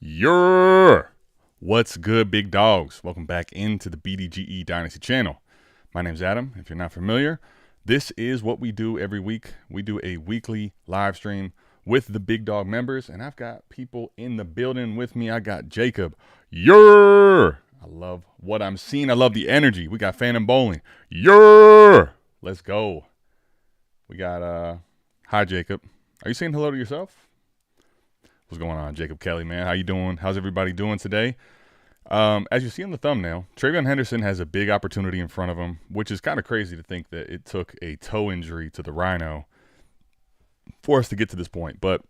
Yer! What's good, big dogs? Welcome back into the BDGE Dynasty channel. My name's Adam. If you're not familiar, this is what we do every week. We do a weekly live stream with the big dog members, and I've got people in the building with me. I got Jacob. Yer! I love what I'm seeing. I love the energy. We got Phantom Bowling. Yer! Let's go. We got, hi, Jacob. Are you saying hello to yourself? What's going on, Jacob Kelly, man? How you doing? How's everybody doing today? As you see in the thumbnail, TreVeyon Henderson has a big opportunity in front of him, which is kind of crazy to think that it took a toe injury to the rhino for us to get to this point. But,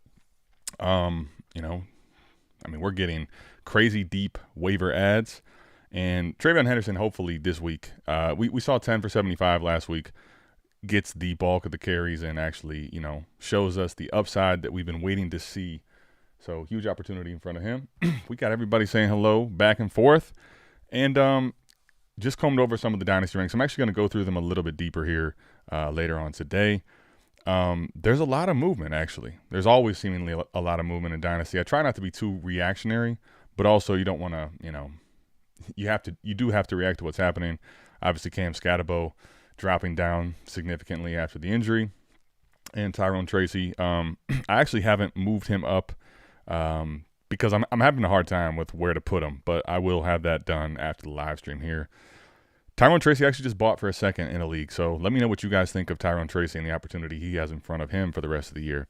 we're getting crazy deep waiver ads. And TreVeyon Henderson, hopefully this week, we saw 10 for 75 last week, gets the bulk of the carries and actually, shows us the upside that we've been waiting to see. So huge opportunity in front of him. We got everybody saying hello back and forth. And just combed over some of the Dynasty ranks. I'm actually going to go through them a little bit deeper here later on today. There's a lot of movement, actually. There's always seemingly a lot of movement in Dynasty. I try not to be too reactionary, but also you don't want to, you do have to react to what's happening. Obviously, Cam Scatterbo dropping down significantly after the injury. And Tyrone Tracy, I actually haven't moved him up because I'm having a hard time with where to put him, but I will have that done after the live stream here. Tyrone Tracy actually just bought for a second in a league, so let me know what you guys think of Tyrone Tracy and the opportunity he has in front of him for the rest of the year.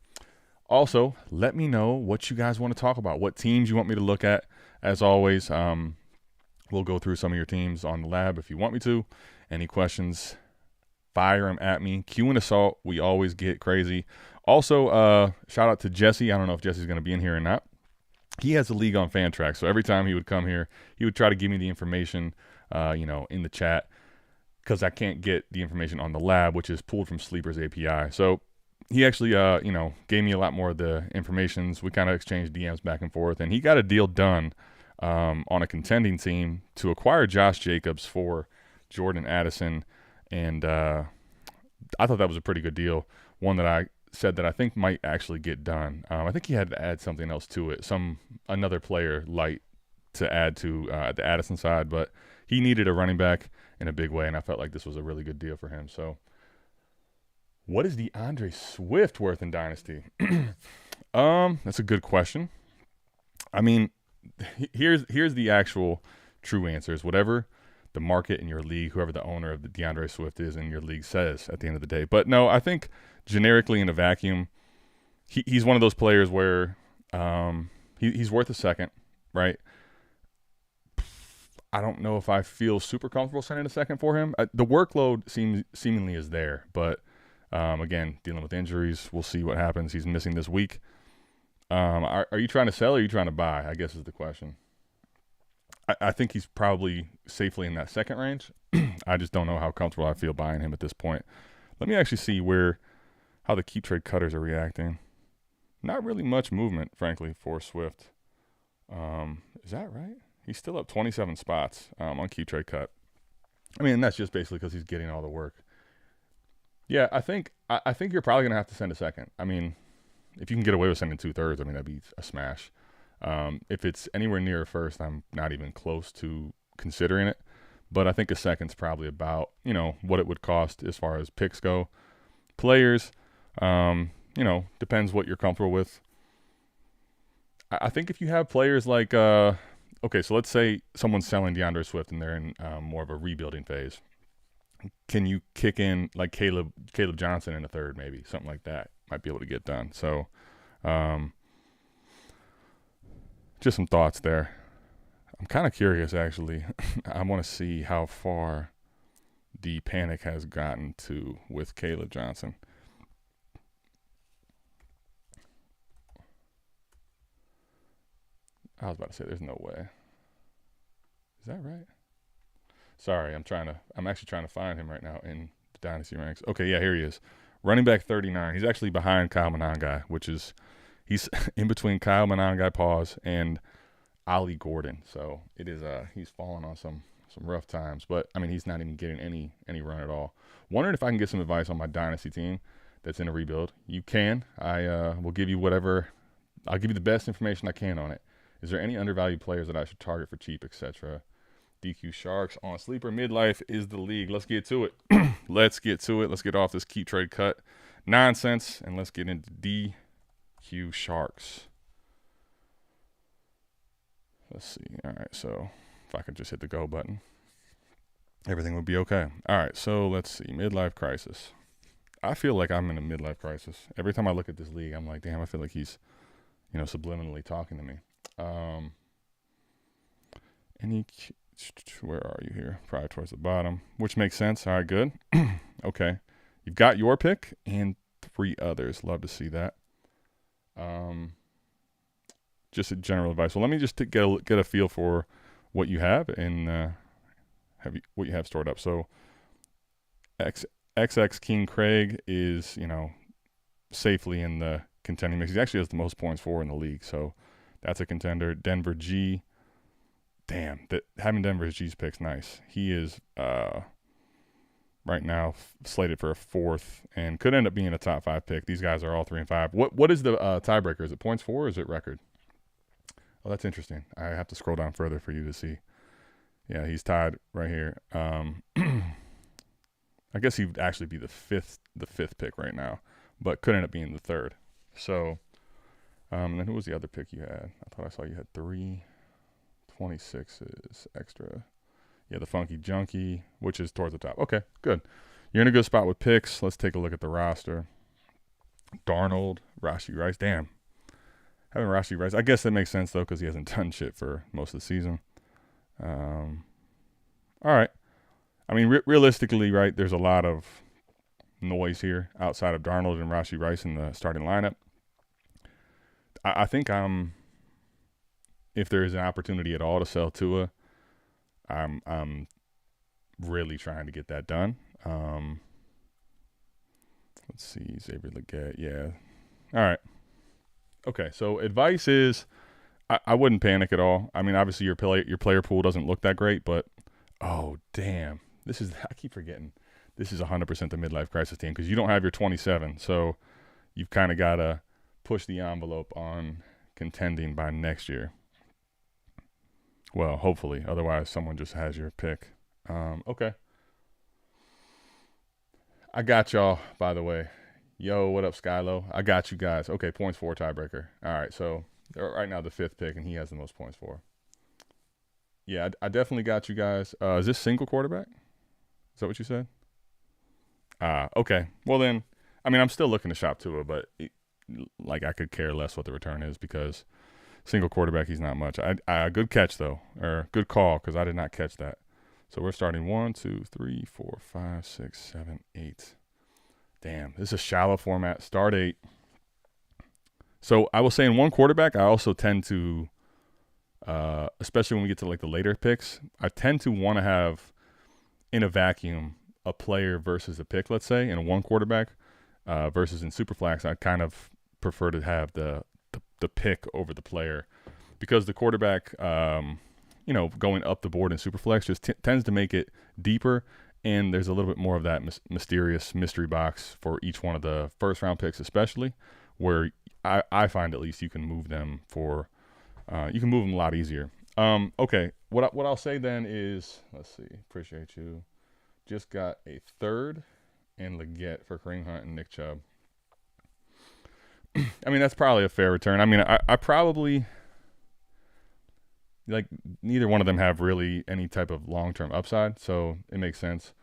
Also, let me know what you guys want to talk about, what teams you want me to look at. As always, we'll go through some of your teams on the lab if you want me to. Any questions, fire them at me. Q and Assault, we always get crazy. Also, shout out to Jesse. I don't know if Jesse's going to be in here or not. He has a league on Fantrax, so every time he would come here, he would try to give me the information, in the chat, because I can't get the information on the lab, which is pulled from Sleeper's API. So he actually, gave me a lot more of the informations. We kind of exchanged DMs back and forth, and he got a deal done on a contending team to acquire Josh Jacobs for Jordan Addison, and I thought that was a pretty good deal. One that I said that I think might actually get done. I think he had to add something else to it, another player light to add to the Addison side, but he needed a running back in a big way, and I felt like this was a really good deal for him. So what is DeAndre Swift worth in Dynasty? That's a good question. I mean, here's the actual true answers. Whatever the market in your league, whoever the owner of the DeAndre Swift is in your league says at the end of the day. But no, I think generically in a vacuum, he's one of those players where he's worth a second, right? I don't know if I feel super comfortable sending a second for him. The workload seemingly is there, but again, dealing with injuries, we'll see what happens. He's missing this week. Are you trying to sell or are you trying to buy, I guess is the question. I think he's probably safely in that second range. I just don't know how comfortable I feel buying him at this point. Let me actually see how the Keep Trade cutters are reacting. Not really much movement, frankly, for Swift. Is that right? He's still up 27 spots on Keep Trade cut. I mean, that's just basically because he's getting all the work. Yeah, I think you're probably going to have to send a second. I mean, if you can get away with sending 2/3, I mean, that'd be a smash. If it's anywhere near a first, I'm not even close to considering it. But I think a second's probably about, what it would cost as far as picks go. Players, depends what you're comfortable with. I think if you have players like, okay, so let's say someone's selling DeAndre Swift and they're in more of a rebuilding phase. Can you kick in like Caleb Johnson in a third, maybe? Something like that might be able to get done. So, just some thoughts there. I'm kind of curious, actually. I want to see how far the panic has gotten to with Caleb Johnson. I was about to say there's no way. Is that right? Sorry, I'm actually trying to find him right now in the Dynasty ranks. Okay, yeah, here he is. Running back 39. He's actually behind Kyle Monangai, he's in between Kyle Monangai pause and Ollie Gordon. So it is he's fallen on some rough times, but I mean he's not even getting any run at all. Wondering if I can get some advice on my Dynasty team that's in a rebuild. You can. I will give you whatever. I'll give you the best information I can on it. Is there any undervalued players that I should target for cheap, etc.? DQ Sharks on Sleeper. Midlife is the league. Let's get to it. Let's get to it. Let's get off this keep trade cut nonsense, and let's get into DQ Sharks. Let's see. All right, so if I could just hit the go button, everything would be okay. All right, so let's see. Midlife crisis. I feel like I'm in a midlife crisis. Every time I look at this league, I'm like, damn, I feel like he's, subliminally talking to me. Where are you here? Probably towards the bottom, which makes sense. All right, good. Okay. You've got your pick and 3 others. Love to see that. Just a general advice. Well, let me just get a feel for what you have and what you have stored up. So XX King Craig is, safely in the contending mix. He actually has the most points for in the league, so that's a contender. Denver G. Damn, having Denver G's picks nice. He is right now slated for a 4th and could end up being a top 5 pick. These guys are all 3 and 5. What is the tiebreaker? Is it points for or is it record? Oh, that's interesting. I have to scroll down further for you to see. Yeah, he's tied right here. I guess he'd actually be the fifth pick right now, but could end up being the 3rd. So, and then who was the other pick you had? I thought I saw you had 3. 26 is extra. Yeah, the Funky Junkie, which is towards the top. Okay, good. You're in a good spot with picks. Let's take a look at the roster. Darnold, Rashee Rice. Damn. Having Rashee Rice. I guess that makes sense, though, because he hasn't done shit for most of the season. All right. I mean, realistically, right, there's a lot of noise here outside of Darnold and Rashee Rice in the starting lineup. I think if there is an opportunity at all to sell Tua, I'm really trying to get that done. Let's see, Xavier Legette, yeah. All right. Okay, so advice is I wouldn't panic at all. I mean, obviously your player pool doesn't look that great, but oh damn, I keep forgetting. This is 100% the midlife crisis team because you don't have your 27, so you've kind of got to push the envelope on contending by next year. Well, hopefully. Otherwise, someone just has your pick. Okay. I got y'all, by the way. Yo, what up, Skylo? I got you guys. Okay, points for tiebreaker. All right, so right now the 5th pick, and he has the most points for. Yeah, I definitely got you guys. Is this single quarterback? Is that what you said? Okay. Well, then, I mean, I'm still looking to shop Tua, but I could care less what the return is because single quarterback, he's not much. Good catch, though, or good call because I did not catch that. So we're starting 1, 2, 3, 4, 5, 6, 7, 8. Damn, this is a shallow format. Start 8. So I will say in one quarterback, I also tend to, especially when we get to like the later picks, I tend to want to have in a vacuum a player versus a pick, let's say, in a one quarterback versus in Superflex. I kind of prefer to have the pick over the player because the quarterback, going up the board in Superflex just tends to make it deeper. And there's a little bit more of that mysterious mystery box for each one of the first round picks, especially where I find at least you can move them a lot easier. Okay. What I'll say then is, let's see, appreciate you. Just got a 3rd and Legette for Kareem Hunt and Nick Chubb. I mean, that's probably a fair return. I mean, I probably neither one of them have really any type of long-term upside, so it makes sense.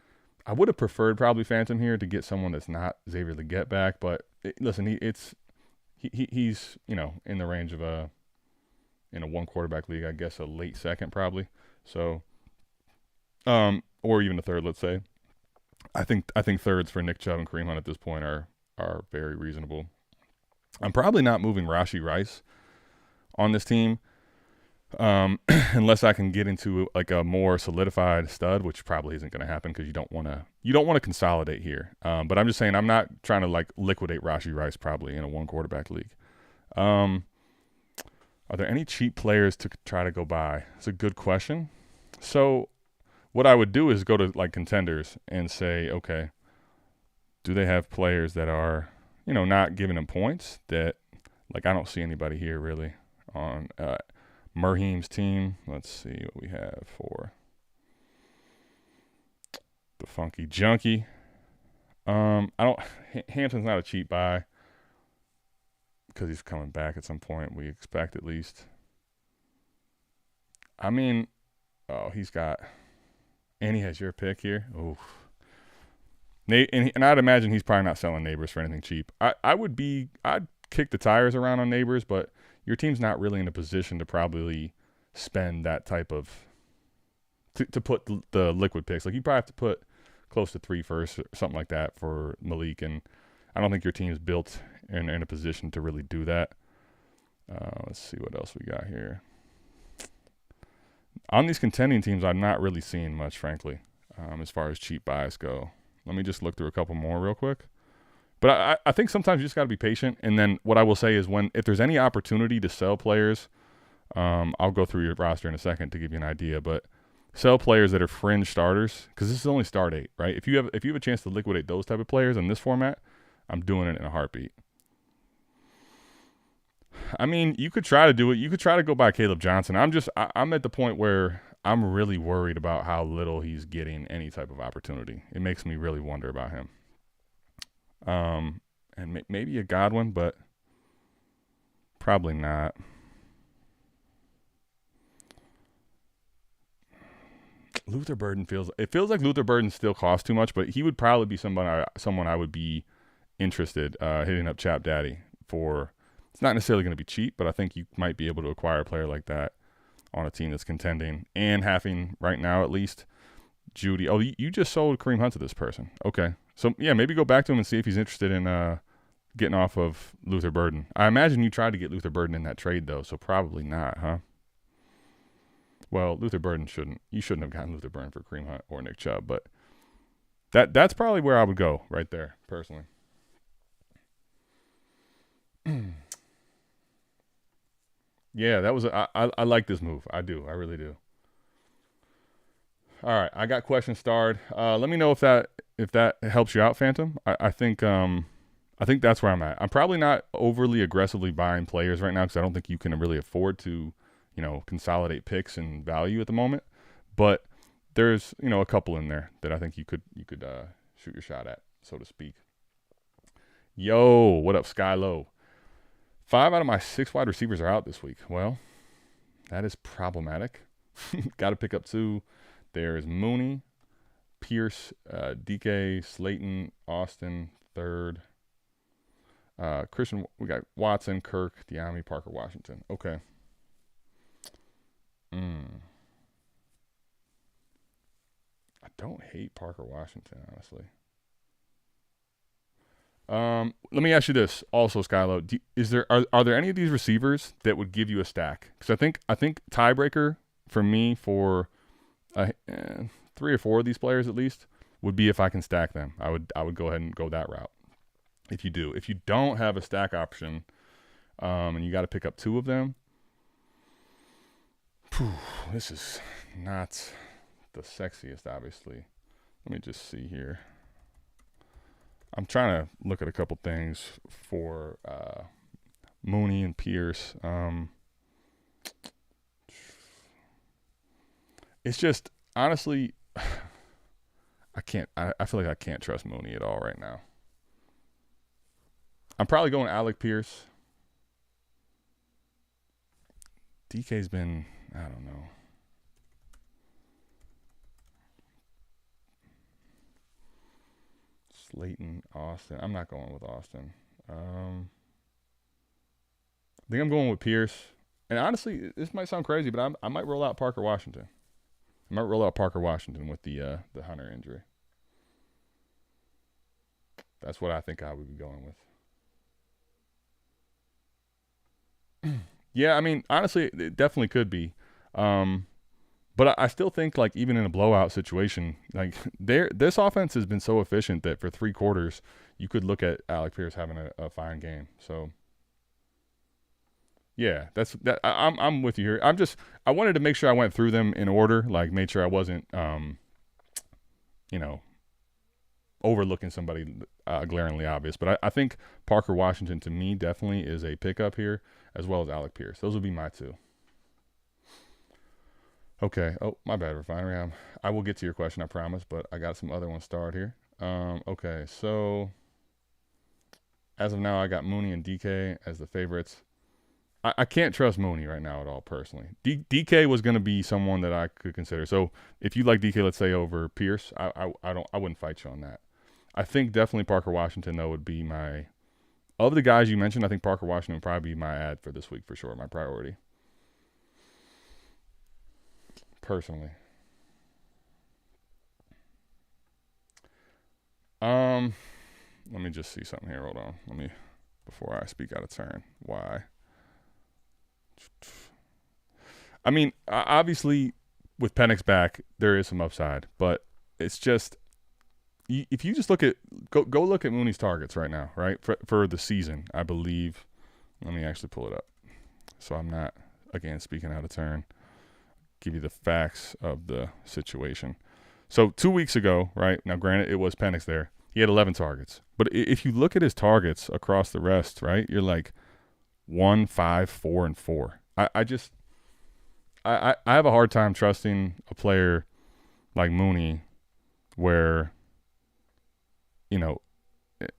I would have preferred probably Phantom here to get someone that's not Xavier Legette back, but listen, he's in the range of in a one quarterback league, I guess a late 2nd probably. So, or even a 3rd, let's say. I think 3rds for Nick Chubb and Kareem Hunt at this point are very reasonable. I'm probably not moving Rashee Rice on this team. Unless I can get into like a more solidified stud, which probably isn't going to happen because you don't want to consolidate here. But I'm just saying I'm not trying to liquidate Rashee Rice probably in a one quarterback league. Are there any cheap players to try to go buy? It's a good question. So what I would do is go to contenders and say, okay, do they have players that are not giving them points that I don't see anybody here really on. Merheem's team. Let's see what we have for the Funky Junkie. Hampton's not a cheap buy because he's coming back at some point. We expect at least. I mean, he's got, and he has your pick here. Oof. And I'd imagine he's probably not selling Neighbors for anything cheap. I'd kick the tires around on Neighbors, but your team's not really in a position to probably spend that type of to put the liquid picks. Like you probably have to put close to 3 first or something like that for Malik, and I don't think your team's built in a position to really do that. Let's see what else we got here. On these contending teams, I'm not really seeing much, frankly, as far as cheap buys go. Let me just look through a couple more real quick. But I think sometimes you just got to be patient. And then what I will say is if there's any opportunity to sell players, I'll go through your roster in a second to give you an idea. But sell players that are fringe starters, because this is only start 8, right? If you have a chance to liquidate those type of players in this format, I'm doing it in a heartbeat. I mean, you could try to do it. You could try to go by Caleb Johnson. I'm at the point where I'm really worried about how little he's getting any type of opportunity. It makes me really wonder about him. And maybe a Godwin, but probably not. Luther Burden feels like Luther Burden still costs too much, but he would probably be someone I would be interested hitting up Chap Daddy for. It's not necessarily going to be cheap, but I think you might be able to acquire a player like that on a team that's contending and having right now at least Judy. Oh, you just sold Kareem Hunt to this person. Okay. So, yeah, maybe go back to him and see if he's interested in getting off of Luther Burden. I imagine you tried to get Luther Burden in that trade, though, so probably not, huh? Well, Luther Burden you shouldn't have gotten Luther Burden for Kareem Hunt or Nick Chubb, but that's probably where I would go right there, personally. Yeah, that was I like this move. I do. I really do. All right, I got questions starred. Let me know if that helps you out, Phantom. I think that's where I'm at. I'm probably not overly aggressively buying players right now because I don't think you can really afford to, consolidate picks and value at the moment. But there's a couple in there that I think you could shoot your shot at, so to speak. Yo, what up, Skylo? 5 out of my 6 wide receivers are out this week. Well, that is problematic. Got to pick up 2. There's Mooney, Pierce, DK, Slayton, Austin, 3rd. Christian, we got Watson, Kirk, Diami, Parker, Washington. Okay. I don't hate Parker Washington, honestly. Let me ask you this also, Skylo. Are there any of these receivers that would give you a stack? Because I think tiebreaker for me for 3 or 4 of these players at least would be if I can stack them. I would go ahead and go that route. If you don't have a stack option, and you got to pick up 2 of them, this is not the sexiest, obviously. Let me just see here. I'm trying to look at a couple things for Mooney and Pierce. It's just, honestly, I can't. I feel like I can't trust Mooney at all right now. I'm probably going Alec Pierce. DK's been, I don't know. Slayton, Austin. I'm not going with Austin. I think I'm going with Pierce. And honestly, this might sound crazy, but I might roll out Parker Washington. I might roll out Parker Washington with the Hunter injury. That's what I think I would be going with. Yeah, I mean, honestly, it definitely could be. But I still think, like, even in a blowout situation, like, this offense has been so efficient that for 3 quarters, you could look at Alec Pierce having a fine game. So, yeah, I'm with you here. I wanted to make sure I went through them in order, like, made sure I wasn't, overlooking somebody glaringly obvious. But I think Parker Washington, to me, definitely is a pickup here, as well as Alec Pierce. Those would be my 2. Okay. Oh, my bad, Refinery. I will get to your question, I promise, but I got some other ones starred here. Okay, so as of now, I got Mooney and DK as the favorites. I can't trust Mooney right now at all, personally. DK was going to be someone that I could consider. So if you like DK, let's say over Pierce, I wouldn't fight you on that. I think definitely Parker Washington though would be my, of the guys you mentioned. I think Parker Washington would probably be my ad for this week for sure, my priority. Personally. Let me just see something here. Hold on. Before I speak out of turn. Why? I mean, obviously, with Penix back, there is some upside, but it's just, if you just go look at Mooney's targets right now, right, for the season, I believe. Let me actually pull it up, so I'm not, again, speaking out of turn. Give you the facts of the situation. So 2 weeks ago, right, now granted it was Penix there, he had 11 targets, but if you look at his targets across the rest, right, you're like 1, 5, 4, and 4. I have a hard time trusting a player like Mooney where, you know,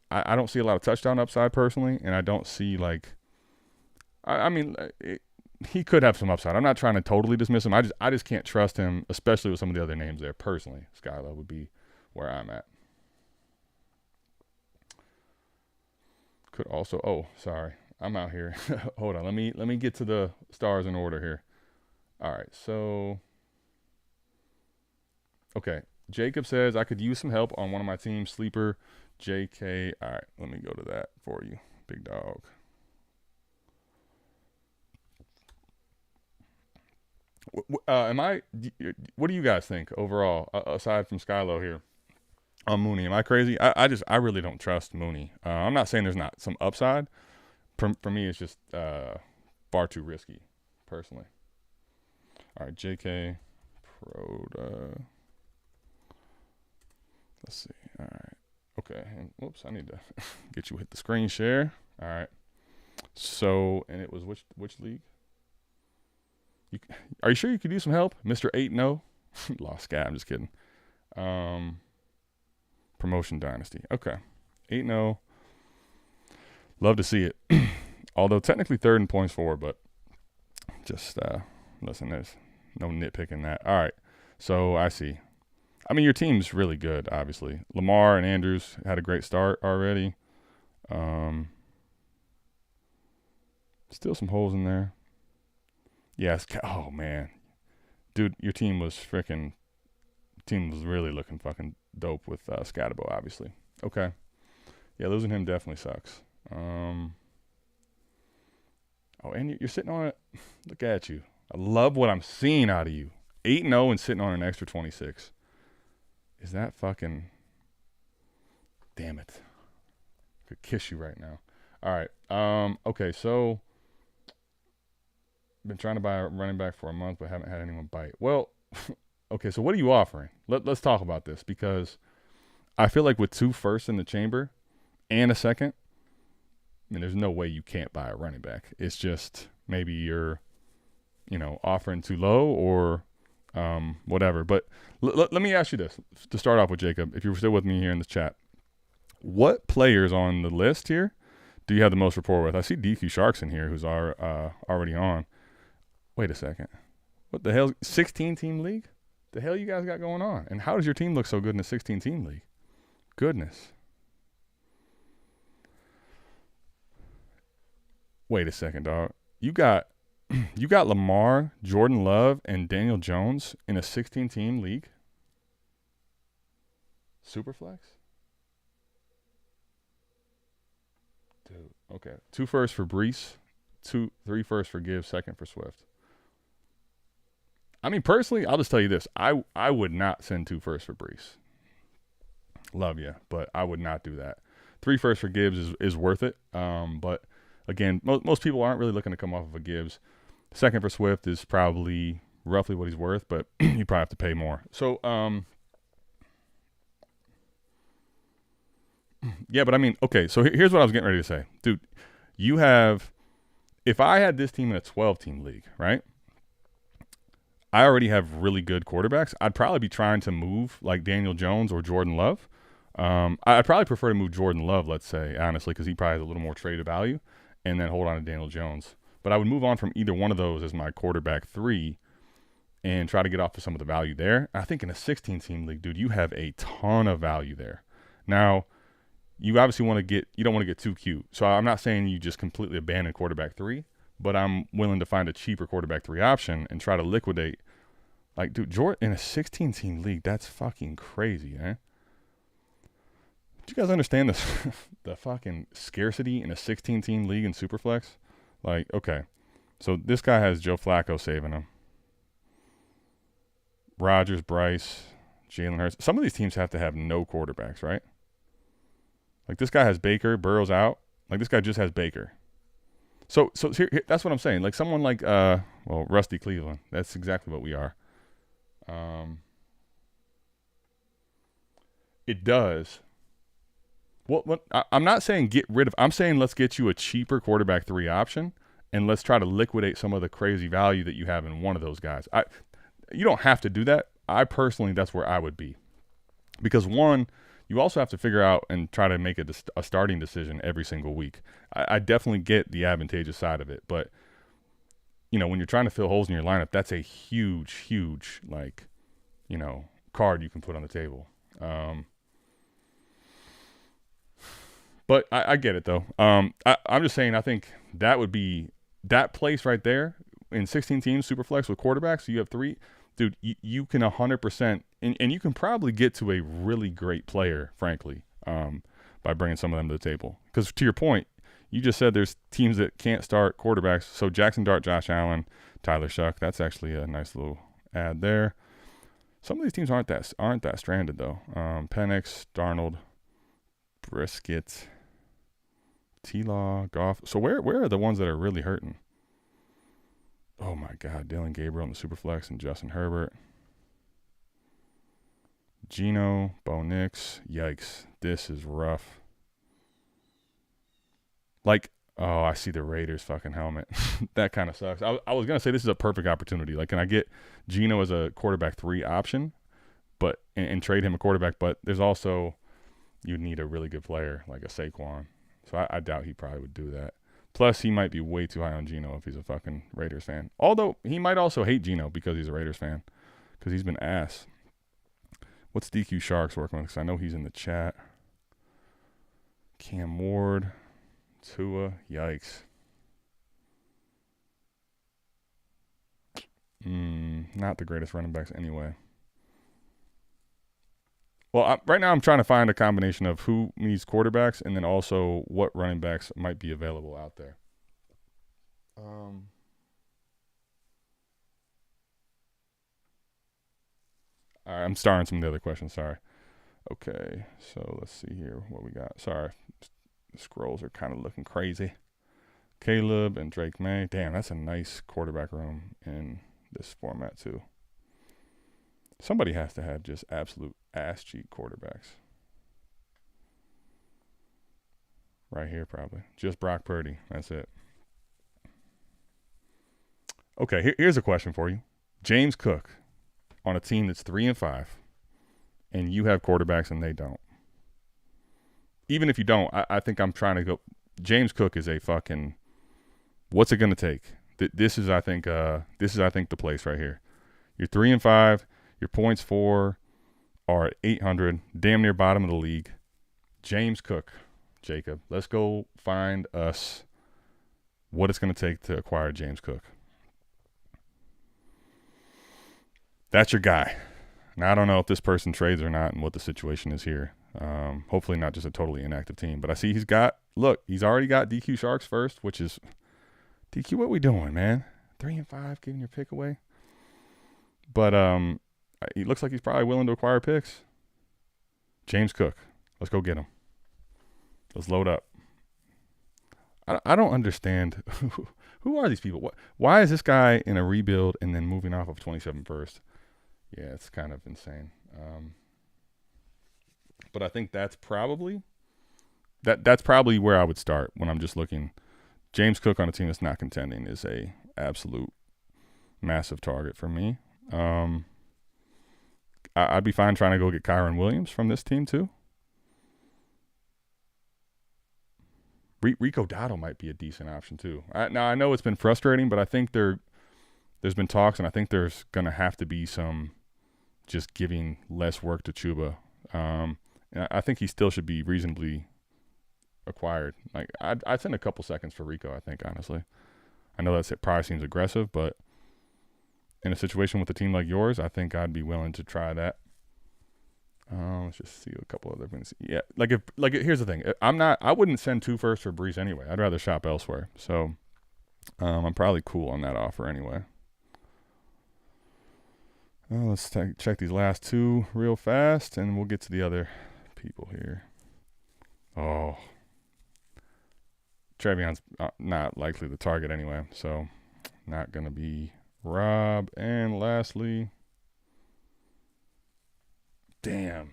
I don't see a lot of touchdown upside personally, and I don't see he could have some upside. I'm not trying to totally dismiss him. I just can't trust him, especially with some of the other names there personally. Skylar would be where I'm at. Could also, oh, sorry. I'm out here. Hold on. Let me get to the stars in order here. All right. So, okay. Jacob says I could use some help on one of my teams. Sleeper, JK. All right. Let me go to that for you, big dog. What do you guys think overall, aside from Skylo here on Mooney? Am I crazy? I really don't trust Mooney. I'm not saying there's not some upside. For me, it's just far too risky, personally. All right, JK, Proda. Let's see. All right. Okay. And whoops, I need to get you hit the screen share. All right. So, and it was which league? Are you sure you could use some help, Mr. 8-0? Lost guy. I'm just kidding. Promotion Dynasty. Okay. 8-0. Love to see it. Although technically third in points for, but just listen, there's no nitpicking that. All right. So I see. I mean, your team's really good, obviously. Lamar and Andrews had a great start already. Still some holes in there. Yes. Oh, man. Dude, your team was really looking fucking dope with Scatterbo, obviously. Okay. Yeah, losing him definitely sucks. Oh, and you're sitting on it. Look at you. I love what I'm seeing out of you. 8-0 and sitting on an extra 26. Is that fucking... Damn it. I could kiss you right now. All right. Okay, so... Been trying to buy a running back for a month, but haven't had anyone bite. Well, okay, so what are you offering? Let's talk about this, because I feel like with 2 firsts in the chamber and a second, I mean, there's no way you can't buy a running back. It's just maybe you're, offering too low or whatever. But let me ask you this to start off with, Jacob, if you're still with me here in the chat. What players on the list here do you have the most rapport with? I see DQ Sharks in here who's already on. Wait a second. What the hell? 16-team league? The hell you guys got going on? And how does your team look so good in a 16-team league? Goodness. Wait a second, dog. You got Lamar, Jordan Love, and Daniel Jones in a 16-team league? Superflex? Dude, okay. 2 firsts for Brees, 3 firsts for Gibbs, 2nd for Swift. I mean, personally, I'll just tell you this. I would not send 2 firsts for Brees. Love you, but I would not do that. 3 firsts for Gibbs is worth it. But, again, most people aren't really looking to come off of a Gibbs. 2nd for Swift is probably roughly what he's worth, but you probably have to pay more. So, yeah, but I mean, okay, so here's what I was getting ready to say. Dude, if I had this team in a 12-team league, right? I already have really good quarterbacks. I'd probably be trying to move like Daniel Jones or Jordan Love. I'd probably prefer to move Jordan Love, let's say, honestly, because he probably has a little more traded value, and then hold on to Daniel Jones. But I would move on from either one of those as my quarterback 3 and try to get off of some of the value there. I think in a 16-team league, dude, you have a ton of value there. Now, you obviously you don't want to get too cute. So I'm not saying you just completely abandon quarterback 3, but I'm willing to find a cheaper quarterback 3 option and try to liquidate. Like, dude, Jordan in a 16-team league, that's fucking crazy, man. Do you guys understand this? The fucking scarcity in a 16-team league in Superflex? Like, okay, so this guy has Joe Flacco saving him. Rodgers, Bryce, Jalen Hurts. Some of these teams have to have no quarterbacks, right? Like this guy has Baker, Burrow's out. Like this guy just has Baker. So here, that's what I'm saying. Like someone like Rusty Cleveland. That's exactly what we are. It does. I'm not saying get rid of. I'm saying let's get you a cheaper quarterback 3 option, and let's try to liquidate some of the crazy value that you have in one of those guys. You don't have to do that. I personally, that's where I would be. Because one, you also have to figure out and try to make a starting decision every single week. I definitely get the advantageous side of it. But, when you're trying to fill holes in your lineup, that's a huge, huge, card you can put on the table. But I get it, though. I'm just saying I think that would be that place right there in 16 teams, Superflex with quarterbacks. So you have 3. Dude, you can 100%, and you can probably get to a really great player, frankly, by bringing some of them to the table. Because to your point, you just said there's teams that can't start quarterbacks. So Jackson Dart, Josh Allen, Tyler Shuck. That's actually a nice little ad there. Some of these teams aren't that stranded though. Penix, Darnold, Brisket, T-Law, Goff. So where are the ones that are really hurting? Oh, my God. Dylan Gabriel in the Superflex and Justin Herbert. Geno, Bo Nix. Yikes. This is rough. I see the Raiders fucking helmet. That kind of sucks. I was going to say this is a perfect opportunity. Like, can I get Geno as a quarterback 3 option and trade him a quarterback? But there's also, you'd need a really good player like a Saquon. So I doubt he probably would do that. Plus, he might be way too high on Geno if he's a fucking Raiders fan. Although, he might also hate Geno because he's a Raiders fan. Because he's been ass. What's DQ Sharks working with? Because I know he's in the chat. Cam Ward. Tua. Yikes. Not the greatest running backs anyway. Well, right now I'm trying to find a combination of who needs quarterbacks and then also what running backs might be available out there. All right, I'm starring some of the other questions. Sorry. Okay, so let's see here what we got. Sorry, the scrolls are kind of looking crazy. Caleb and Drake May. Damn, that's a nice quarterback room in this format too. Somebody has to have just absolute ass cheek quarterbacks. Right here, probably. Just Brock Purdy. That's it. Okay, here's a question for you. James Cook on a team that's 3-5, and you have quarterbacks and they don't. Even if you don't, I think I'm trying to go. James Cook is a fucking. What's it going to take? This is, I think, the place right here. You're 3-5. Your points for are at 800, damn near bottom of the league. James Cook, Jacob. Let's go find us what it's going to take to acquire James Cook. That's your guy. Now, I don't know if this person trades or not and what the situation is here. Hopefully not just a totally inactive team. But I see he's already got DQ Sharks first, which is, DQ, what we doing, man? 3-5, giving your pick away? But he looks like he's probably willing to acquire picks. James Cook. Let's go get him. Let's load up. I don't understand. Who are these people? Why is this guy in a rebuild and then moving off of 27 first? Yeah, it's kind of insane. But I think that's probably where I would start when I'm just looking. James Cook on a team that's not contending is a absolute massive target for me. I'd be fine trying to go get Kyron Williams from this team too. Rico Dotto might be a decent option too. Now I know it's been frustrating, but I think there's been talks, and I think there's gonna have to be some just giving less work to Chuba. I think he still should be reasonably acquired. Like I'd send a couple seconds for Rico. I think honestly, I know it probably seems aggressive, but in a situation with a team like yours, I think I'd be willing to try that. Let's just see a couple other things. Yeah, here's the thing. I wouldn't send 2 firsts for Brees anyway. I'd rather shop elsewhere. So I'm probably cool on that offer anyway. Let's check these last 2 real fast, and we'll get to the other people here. Oh, TreVeyon's not likely the target anyway, so not going to be Rob. And lastly, damn.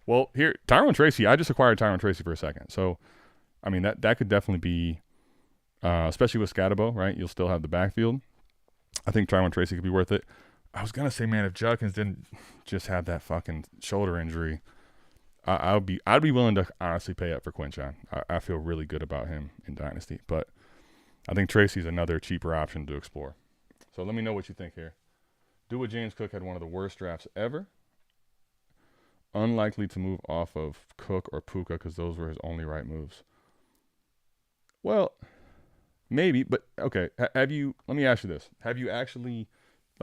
Well, here, Tyrone Tracy. I just acquired Tyrone Tracy for a second. So, I mean, that could definitely be, especially with Scatabo, right? You'll still have the backfield. I think Tyrone Tracy could be worth it. I was going to say, man, if Judkins didn't just have that fucking shoulder injury, I'd be willing to honestly pay up for Quentin. I feel really good about him in Dynasty. But I think Tracy's another cheaper option to explore. So let me know what you think here. Dua James Cook had one of the worst drafts ever. Unlikely to move off of Cook or Puka because those were his only right moves. Well, maybe, but okay. Let me ask you this. Have you actually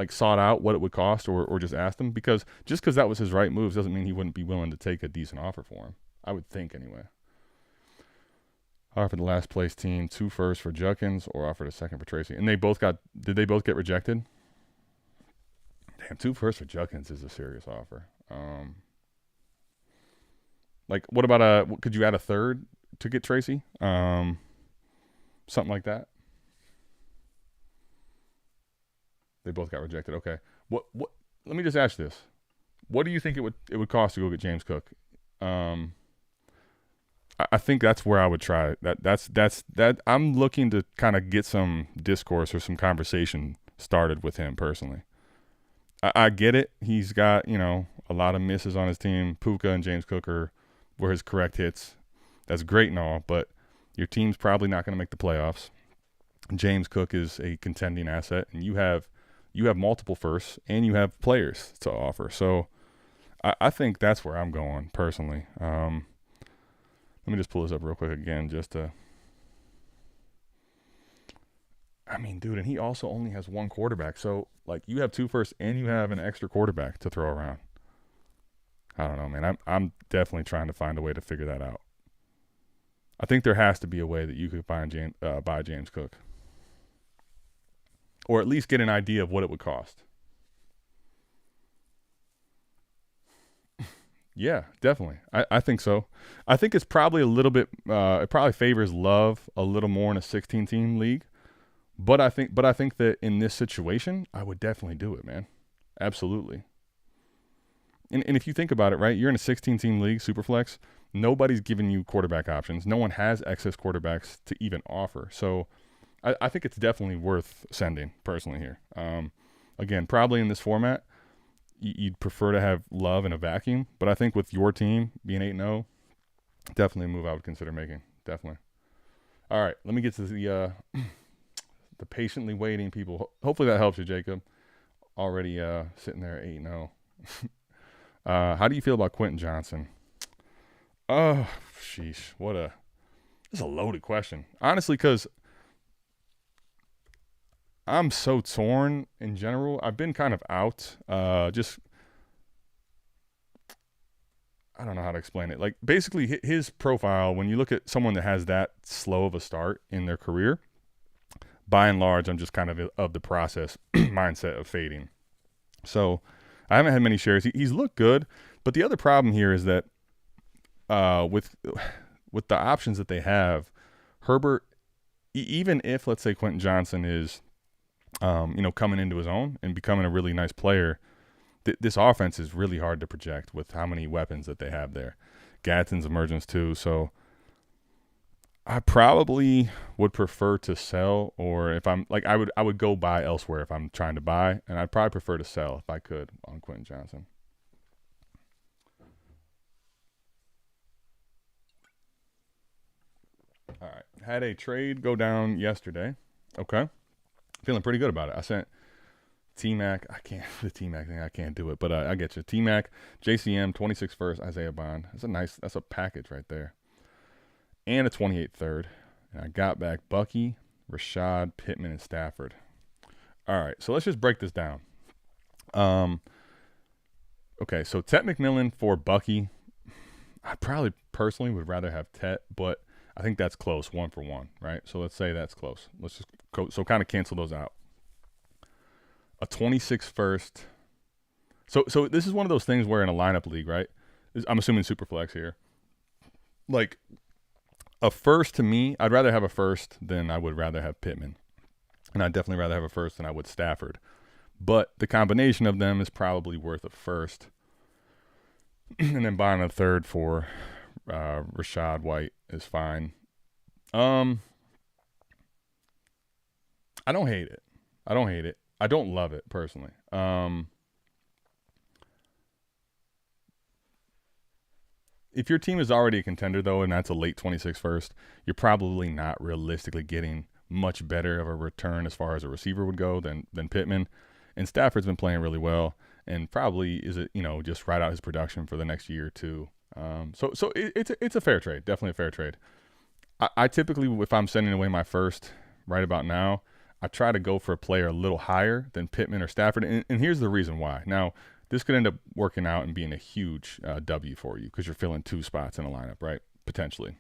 sought out what it would cost or just asked him? Because just because that was his right moves doesn't mean he wouldn't be willing to take a decent offer for him. I would think anyway. Offered the last place team 2 firsts for Judkins or offered a second for Tracy. And did they both get rejected? Damn, 2 firsts for Judkins is a serious offer. What about could you add a third to get Tracy? Something like that. They both got rejected. Okay. What let me just ask this. What do you think it would cost to go get James Cook? I think that's where I would try. That I'm looking to kind of get some discourse or some conversation started with him personally. I get it. He's got, a lot of misses on his team. Puka and James Cook were his correct hits. That's great and all, but your team's probably not going to make the playoffs. James Cook is a contending asset, and you have multiple firsts and you have players to offer. So I think that's where I'm going personally. Let me just pull this up real quick again dude, and he also only has 1 quarterback. So, you have 2 firsts and you have an extra quarterback to throw around. I don't know, man. I'm definitely trying to find a way to figure that out. I think there has to be a way that you could buy James Cook. Or at least get an idea of what it would cost. Yeah, definitely. I think so. I think it's probably a little bit it probably favors Love a little more in a 16-team league. But I think that in this situation, I would definitely do it, man. Absolutely. And if you think about it, right, you're in a 16-team league, Superflex. Nobody's giving you quarterback options. No one has excess quarterbacks to even offer. So I think it's definitely worth sending personally here. Again, probably in this format, you'd prefer to have Love in a vacuum. But I think with your team being 8-0, definitely a move I would consider making. Definitely. All right, let me get to the patiently waiting people. Hopefully that helps you, Jacob. Already sitting there 8-0. How do you feel about Quentin Johnston? Oh, sheesh. This is a loaded question. Honestly, because I'm so torn in general. I've been kind of out. I don't know how to explain it. Basically, his profile, when you look at someone that has that slow of a start in their career, by and large, I'm just kind of the process mindset of fading. So I haven't had many shares. He's looked good, but the other problem here is that with the options that they have, Herbert, even if, let's say, Quentin Johnston is coming into his own and becoming a really nice player, this offense is really hard to project with how many weapons that they have there. Gadsden's emergence too. So I probably would prefer to sell, or if I'm like I would go buy elsewhere if I'm trying to buy, and I'd probably prefer to sell if I could on Quentin Johnston. All right, had a trade go down yesterday. Okay, feeling pretty good about it. I sent T Mac. I can't the T Mac thing. I can't do it, but I get you. T Mac, JCM, 26 first, Isaiah Bond. That's a package right there, and a 28 third. And I got back Bucky, Rashad, Pittman, and Stafford. All right, so let's just break this down. Okay, so Tet McMillan for Bucky. I probably personally would rather have Tet, but I think that's close, 1-for-1, right? So let's say that's close. Let's just so kind of cancel those out. A 26 first. So this is one of those things where in a lineup league, right? I'm assuming Superflex here. Like a first to me, I'd rather have a first than I would rather have Pittman. And I'd definitely rather have a first than I would Stafford. But the combination of them is probably worth a first. And then buying a third for Rashad White is fine. I don't hate it. I don't love it personally. If your team is already a contender, though, and that's a late 26 first, you're probably not realistically getting much better of a return as far as a receiver would go than Pittman. And Stafford's been playing really well, and probably is it just ride out his production for the next year or two. So it's a fair trade, definitely a fair trade. I typically, if I'm sending away my first right about now, I try to go for a player a little higher than Pittman or Stafford, and here's the reason why. Now, this could end up working out and being a huge W for you because you're filling two spots in a lineup, right? Potentially.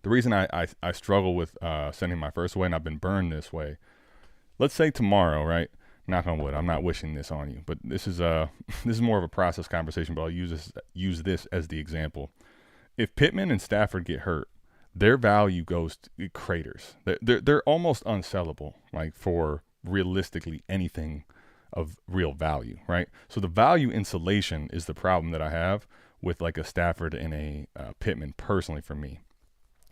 The reason I struggle with sending my first away, and I've been burned this way, let's say tomorrow, right? Knock on wood, I'm not wishing this on you, but this is more of a process conversation, but I'll use this as the example. If Pittman and Stafford get hurt, their value goes to craters. They're almost unsellable, like for realistically anything of real value, right? So the value insulation is the problem that I have with like a Stafford and a Pittman personally for me.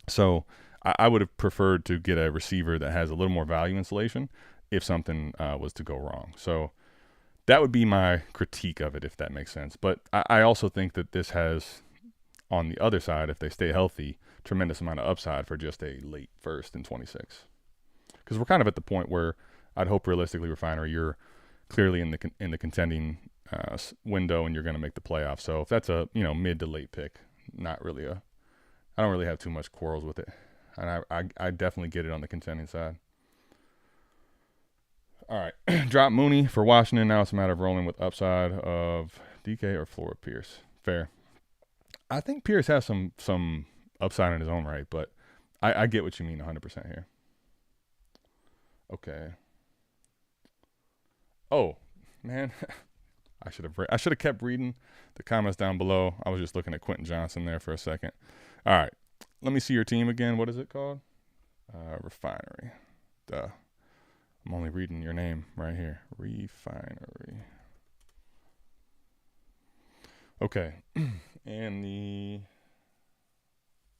So I would have preferred to get a receiver that has a little more value insulation if something was to go wrong. So that would be my critique of it, if that makes sense. But I also think that this has, on the other side, if they stay healthy, tremendous amount of upside for just a late first in 26. Because we're kind of at the point where I'd hope realistically, Refinery, you're clearly in the contending window and you're going to make the playoffs. So if that's a mid to late pick, I don't really have too much quarrels with it, and I definitely get it on the contending side. All right, drop Mooney for Washington. Now it's a matter of rolling with upside of DK or Flora Pierce. Fair. I think Pierce has some upside in his own right, but I get what you mean 100% here. Okay. Oh, man. I should have kept reading the comments down below. I was just looking at Quentin Johnston there for a second. All right. Let me see your team again. What is it called? Refinery. Duh. I'm only reading your name right here. Refinery. Okay. And the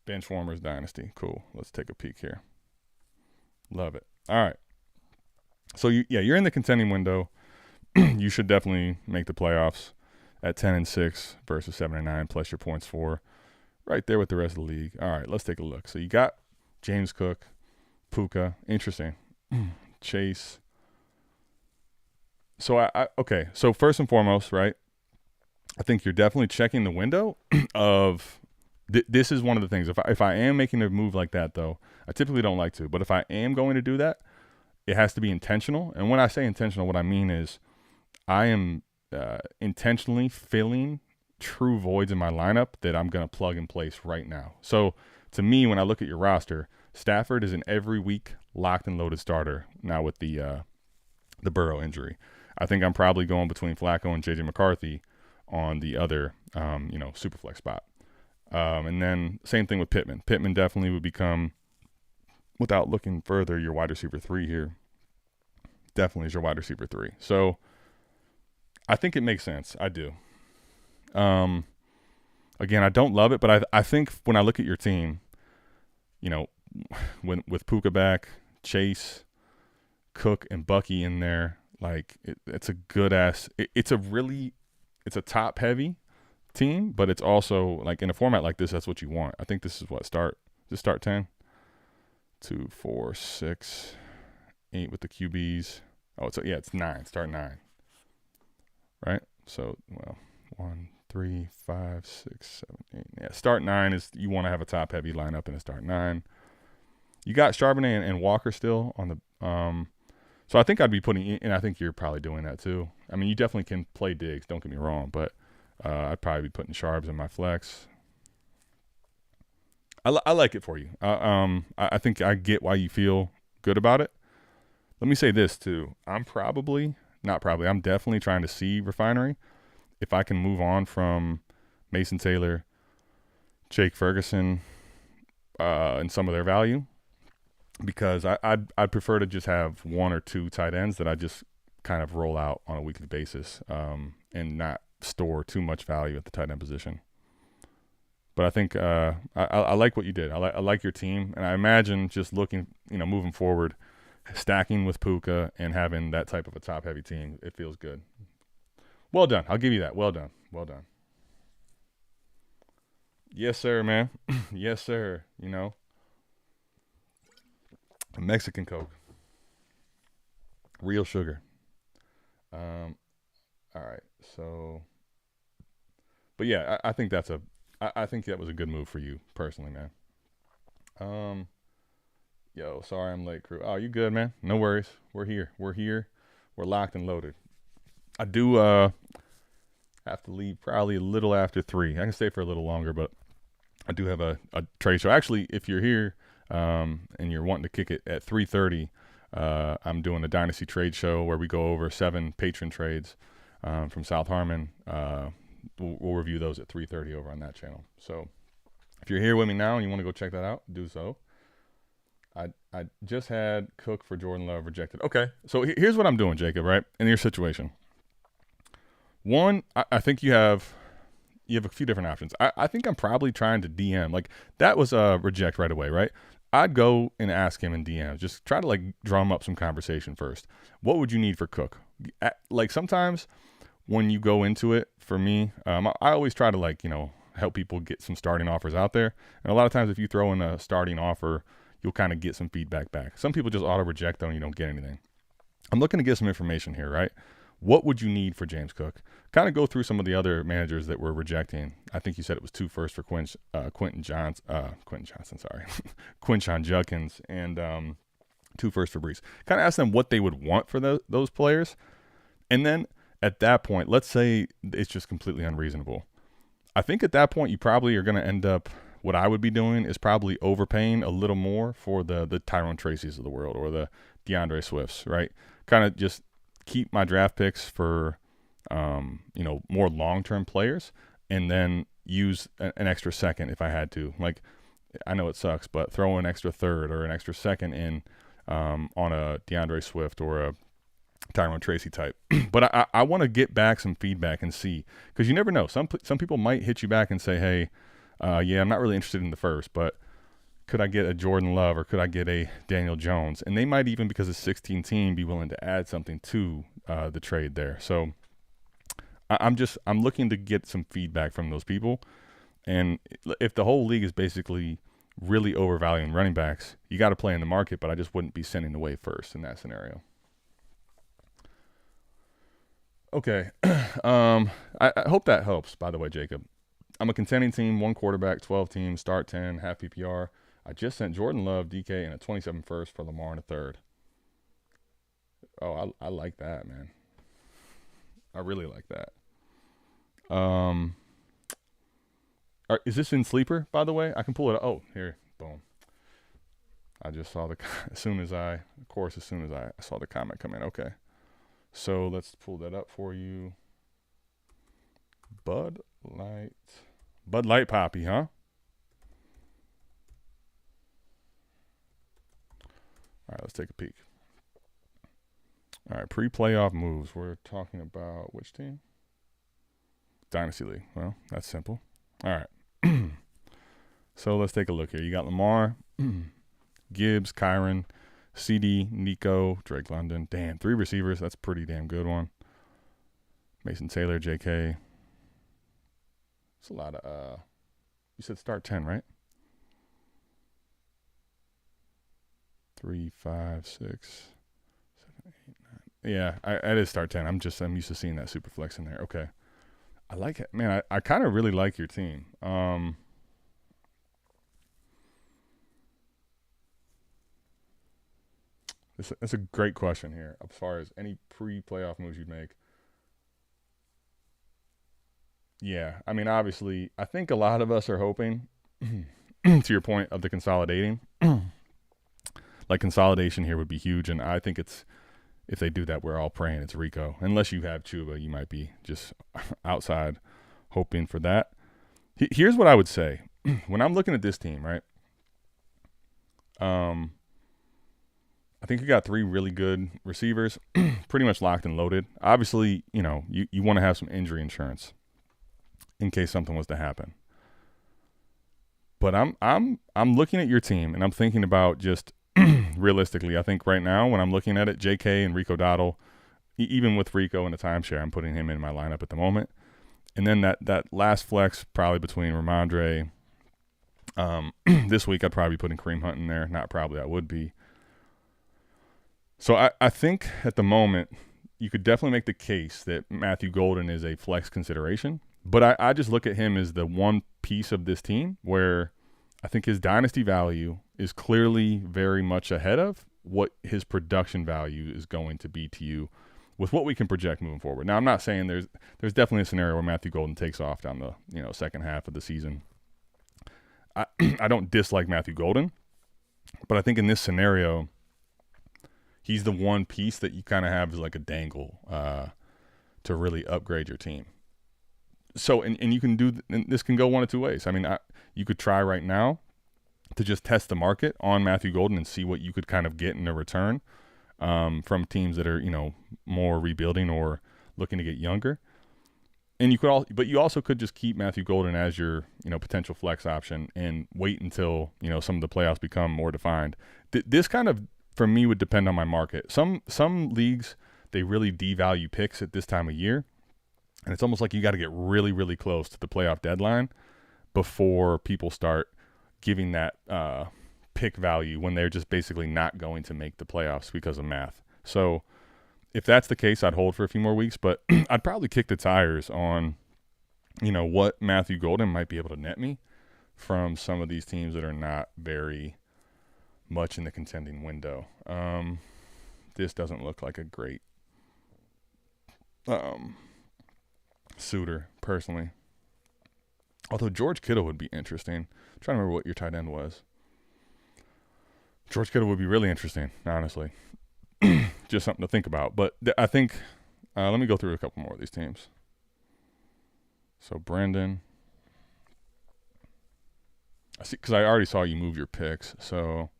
Benchwarmers Dynasty. Cool. Let's take a peek here. Love it. All right. So, you're in the contending window. You should definitely make the playoffs at 10-6 versus 7-9 plus your points for. Right there with the rest of the league. All right, let's take a look. So you got James Cook, Puka. Interesting. Chase. So, okay. So first and foremost, right, I think you're definitely checking the window of this is one of the things. If I am making a move like that, though, I typically don't like to. But if I am going to do that, it has to be intentional. And when I say intentional, what I mean is I am intentionally filling true voids in my lineup that I'm going to plug in place right now. So to me, when I look at your roster, Stafford is an every week locked and loaded starter now with the Burrow injury. I think I'm probably going between Flacco and JJ McCarthy on the other, super flex spot. And then same thing with Pittman. Pittman definitely would become, without looking further, your wide receiver 3 here. Definitely is your wide receiver 3. So I think it makes sense. I do. Again, I don't love it, but I think when I look at your team, you know, with Puka back, Chase, Cook, and Bucky in there, like it's a good ass. It's a top heavy team, but it's also like in a format like this, that's what you want. I think this is what start 10, 2, 4, 6, 8 with the QBs. Oh, it's 9. Start 9, right? So 1, 3, 5, 6, 7, 8. Yeah, start 9 is you want to have a top heavy lineup in a start 9. You got Charbonnet and Walker still on the so I think I'd be putting, and I think you're probably doing that too. I mean, you definitely can play Diggs, don't get me wrong, but I'd probably be putting Sharps in my flex. I like it for you. I think I get why you feel good about it. Let me say this too. I'm definitely trying to see Refinery if I can move on from Mason Taylor, Jake Ferguson, and some of their value, because I'd prefer to just have 1 or 2 tight ends that I just kind of roll out on a weekly basis, and not store too much value at the tight end position. But I think I like what you did. I like your team, and I imagine just looking, moving forward, stacking with Puka and having that type of a top heavy team, it feels good. Well done. I'll give you that. Well done. Yes, sir, man. Yes, sir. Mexican Coke, real sugar. All right. So, but yeah, I think I think that was a good move for you personally, man. Yo, sorry I'm late, crew. Oh, you good, man? No worries. We're here. We're locked and loaded. I do have to leave probably a little after 3. I can stay for a little longer, but I do have a trade show. Actually, if you're here and you're wanting to kick it at 3:30, I'm doing a Dynasty trade show where we go over 7 patron trades from South Harmon. We'll review those at 3:30 over on that channel. So if you're here with me now and you want to go check that out, do so. I just had Cook for Jordan Love rejected. Okay, so here's what I'm doing, Jacob, right? In your situation. One, I think you have a few different options. I think I'm probably trying to DM. Like, that was a reject right away, right? I'd go and ask him in DM. Just try to, drum up some conversation first. What would you need for Cook? Like, sometimes when you go into it, for me, I always try to, help people get some starting offers out there. And a lot of times if you throw in a starting offer, you'll kind of get some feedback back. Some people just auto-reject them and you don't get anything. I'm looking to get some information here, right? What would you need for James Cook? Kind of go through some of the other managers that were rejecting. I think you said it was 2 firsts for Quentin Johnston, sorry. Quinshon Judkins, and 2 firsts for Brees. Kind of ask them what they would want for those players. And then at that point, let's say it's just completely unreasonable. I think at that point you probably are going to end up, what I would be doing is probably overpaying a little more for the Tyrone Tracy's of the world or the DeAndre Swifts, right? Kind of just keep my draft picks for, more long-term players, and then use an extra second if I had to. Like, I know it sucks, but throw an extra third or an extra second in on a DeAndre Swift or a Tyrone Tracy type. But I want to get back some feedback and see, because you never know. Some people might hit you back and say, hey, yeah, I'm not really interested in the first, but could I get a Jordan Love or could I get a Daniel Jones? And they might even, because it's 16 team, be willing to add something to the trade there. So I'm looking to get some feedback from those people. And if the whole league is basically really overvaluing running backs, you got to play in the market, but I just wouldn't be sending away first in that scenario. Okay. I hope that helps, by the way, Jacob. I'm a contending team, 1 quarterback, 12 teams, start 10, half PPR. I just sent Jordan Love, DK, and a 27 first for Lamar in a third. Oh, I like that, man. I really like that. Is this in Sleeper, by the way? I can pull it. Oh, here. Boom. I just saw as soon as I saw the comment come in. Okay. So let's pull that up for you. Bud Light Poppy, huh? All right, let's take a peek. All right, pre-playoff moves. We're talking about which team? Dynasty League. Well, that's simple. All right. So let's take a look here. You got Lamar. Gibbs, Kyron, CD, Nico, Drake London. Damn, 3 receivers. That's a pretty damn good one. Mason Taylor, JK. It's a lot of, you said start 10, right? 3, 5, 6, 7, 8, 9. Yeah, I did start 10. I'm used to seeing that super flex in there. Okay. I like it. Man, I kind of really like your team. That's a great question here as far as any pre-playoff moves you'd make. Yeah, I mean, obviously, I think a lot of us are hoping, to your point of the consolidating, like consolidation here would be huge, and I think it's if they do that, we're all praying it's Rico. Unless you have Chuba, you might be just outside hoping for that. Here's what I would say when I'm looking at this team, right? I think you got 3 really good receivers, pretty much locked and loaded. Obviously, you want to have some injury insurance in case something was to happen. But I'm looking at your team and I'm thinking about just realistically. I think right now when I'm looking at it, JK and Rico Dottle, even with Rico and the timeshare, I'm putting him in my lineup at the moment. And then that last flex probably between Ramondre. This week I'd probably be putting Kareem Hunt in there. Not probably, I would be. So I think at the moment you could definitely make the case that Matthew Golden is a flex consideration. But I just look at him as the one piece of this team where I think his dynasty value is clearly very much ahead of what his production value is going to be to you with what we can project moving forward. Now, I'm not saying there's definitely a scenario where Matthew Golden takes off down the second half of the season. I don't dislike Matthew Golden, but I think in this scenario, he's the one piece that you kind of have as like a dangle to really upgrade your team. So, and you can do, and this can go one of 2 ways. I mean, you could try right now to just test the market on Matthew Golden and see what you could kind of get in a return from teams that are, more rebuilding or looking to get younger. And you also could just keep Matthew Golden as your, potential flex option and wait until, some of the playoffs become more defined. This kind of, for me, would depend on my market. Some leagues, they really devalue picks at this time of year. And it's almost like you got to get really, really close to the playoff deadline before people start giving that pick value when they're just basically not going to make the playoffs because of math. So if that's the case, I'd hold for a few more weeks, but I'd probably kick the tires on, what Matthew Golden might be able to net me from some of these teams that are not very much in the contending window. This doesn't look like a great suitor, personally. Although George Kittle would be interesting. I'm trying to remember what your tight end was. George Kittle would be really interesting, honestly. Just something to think about. But I think, let me go through a couple more of these teams. So Brandon. I see, because I already saw you move your picks. So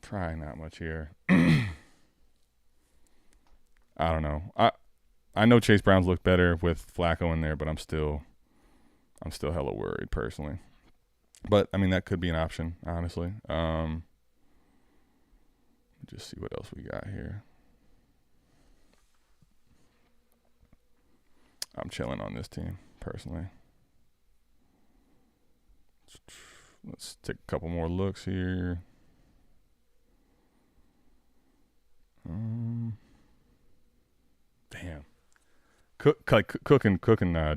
probably not much here. I don't know. I know Chase Brown's looked better with Flacco in there, but I'm still hella worried personally. But I mean that could be an option, honestly. Just see what else we got here. I'm chilling on this team personally. Let's take a couple more looks here. Damn. Cook and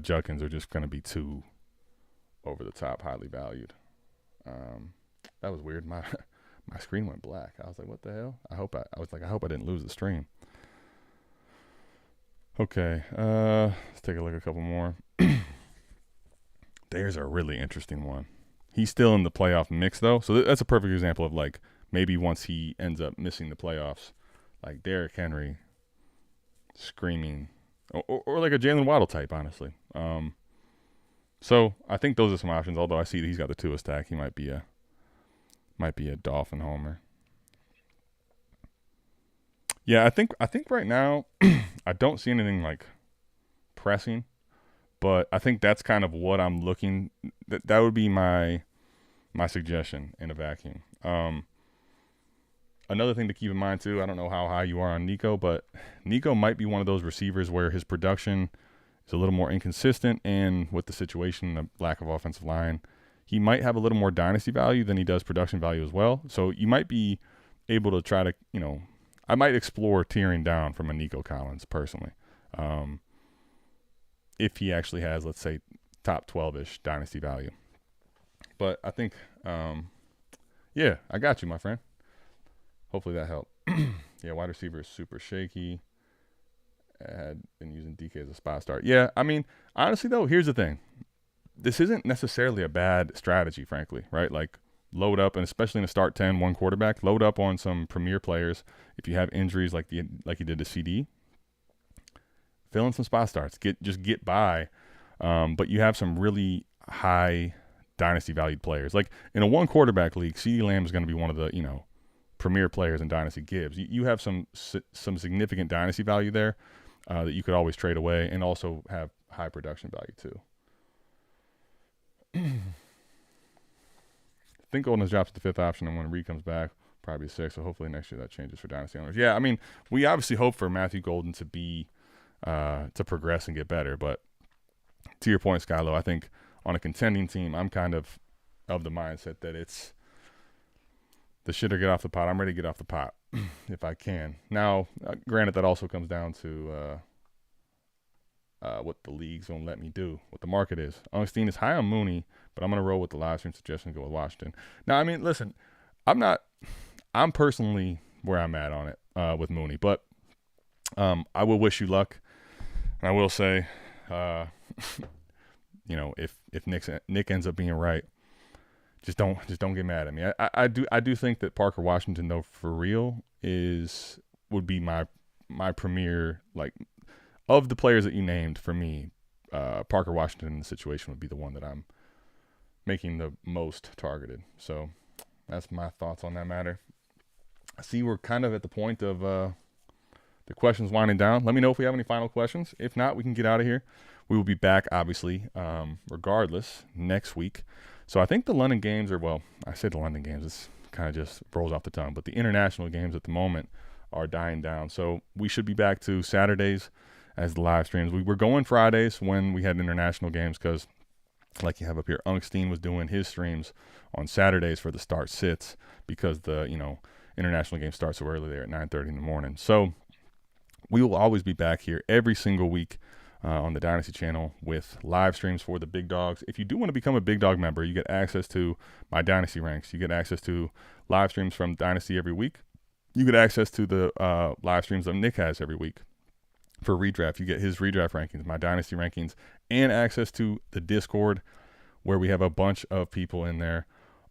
Judkins are just going to be too over the top, highly valued. That was weird. My screen went black. I was like, what the hell? I hope I didn't lose the stream. Okay. Let's take a look at a couple more. There's a really interesting one. He's still in the playoff mix though. So that's a perfect example of like maybe once he ends up missing the playoffs, like Derrick Henry screaming or like a Jalen Waddle type, honestly. So I think those are some options. Although I see that he's got the Tua stack, he might be a Dolphin homer. Yeah, I think right now I don't see anything like pressing, but I think that's kind of what I'm looking. That would be my my suggestion in a vacuum. Another thing to keep in mind too, I don't know how high you are on Nico, but Nico might be one of those receivers where his production is a little more inconsistent, and with the situation, the lack of offensive line, he might have a little more dynasty value than he does production value as well. So you might be able to try to, I might explore tearing down from a Nico Collins personally. If he actually has, let's say, top 12-ish dynasty value. But I think, yeah, I got you, my friend. Hopefully that helped. Yeah, wide receiver is super shaky. I had been using DK as a spot start. Yeah, I mean, honestly, though, here's the thing. This isn't necessarily a bad strategy, frankly, right? Like, load up, and especially in a start 10, one quarterback, load up on some premier players. If you have injuries like you did to CD, fill in some spot starts. Just get by. But you have some really high dynasty valued players. Like, in a one quarterback league, CD Lamb is going to be one of the, premier players in Dynasty Gibbs. You have some significant dynasty value there that you could always trade away, and also have high production value too. I think Golden drops the 5th option, and when Reed comes back, probably 6th. So hopefully next year that changes for Dynasty owners. Yeah, I mean, we obviously hope for Matthew Golden to be to progress and get better. But to your point, Skylo, I think on a contending team, I'm kind of the mindset that it's the shit or get off the pot. I'm ready to get off the pot if I can. Now, granted, that also comes down to what the league's going to let me do, what the market is. Ungstein is high on Mooney, but I'm going to roll with the live stream suggestion and go with Washington. Now, I mean, listen, I'm personally where I'm at on it with Mooney, but I will wish you luck. And I will say, if Nick ends up being right, just don't get mad at me. I do think that Parker Washington, though, for real, would be my premier, like, of the players that you named. For me, Parker Washington in the situation would be the one that I'm making the most targeted. So that's my thoughts on that matter. I see we're kind of at the point of the questions winding down. Let me know if we have any final questions. If not, we can get out of here. We will be back, obviously, regardless, next week. So I think the London games I say the London games, it's kind of just rolls off the tongue, but the international games at the moment are dying down. So we should be back to Saturdays as the live streams. We were going Fridays when we had international games because, like you have up here, Ungstein was doing his streams on Saturdays for the start sits because the, international game starts so early there at 9:30 in the morning. So we will always be back here every single week on the Dynasty channel with live streams for the big dogs. If you do want to become a big dog member, you get access to my Dynasty ranks. You get access to live streams from Dynasty every week. You get access to the live streams that Nick has every week. For redraft, you get his redraft rankings, my Dynasty rankings, and access to the Discord where we have a bunch of people in there,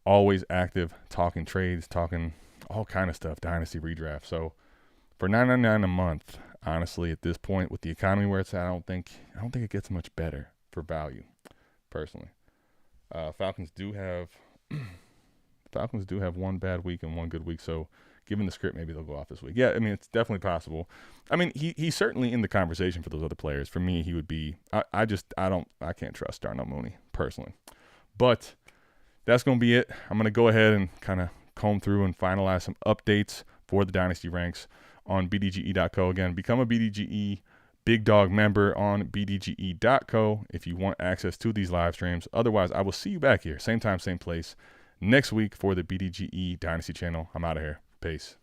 always active, talking trades, talking all kind of stuff, Dynasty redraft. So for $9.99 a month, honestly, at this point with the economy where it's at, I don't think it gets much better for value, personally. Falcons do have one bad week and one good week, so given the script, maybe they'll go off this week. Yeah, I mean, it's definitely possible. I mean, he's certainly in the conversation for those other players. For me, he would be. I can't trust Darnell Mooney personally, but that's gonna be it. I'm gonna go ahead and kind of comb through and finalize some updates for the Dynasty ranks on BDGE.co. Again, become a BDGE Big Dog member on BDGE.co if you want access to these live streams. Otherwise, I will see you back here, same time, same place, next week for the BDGE Dynasty channel. I'm out of here. Peace.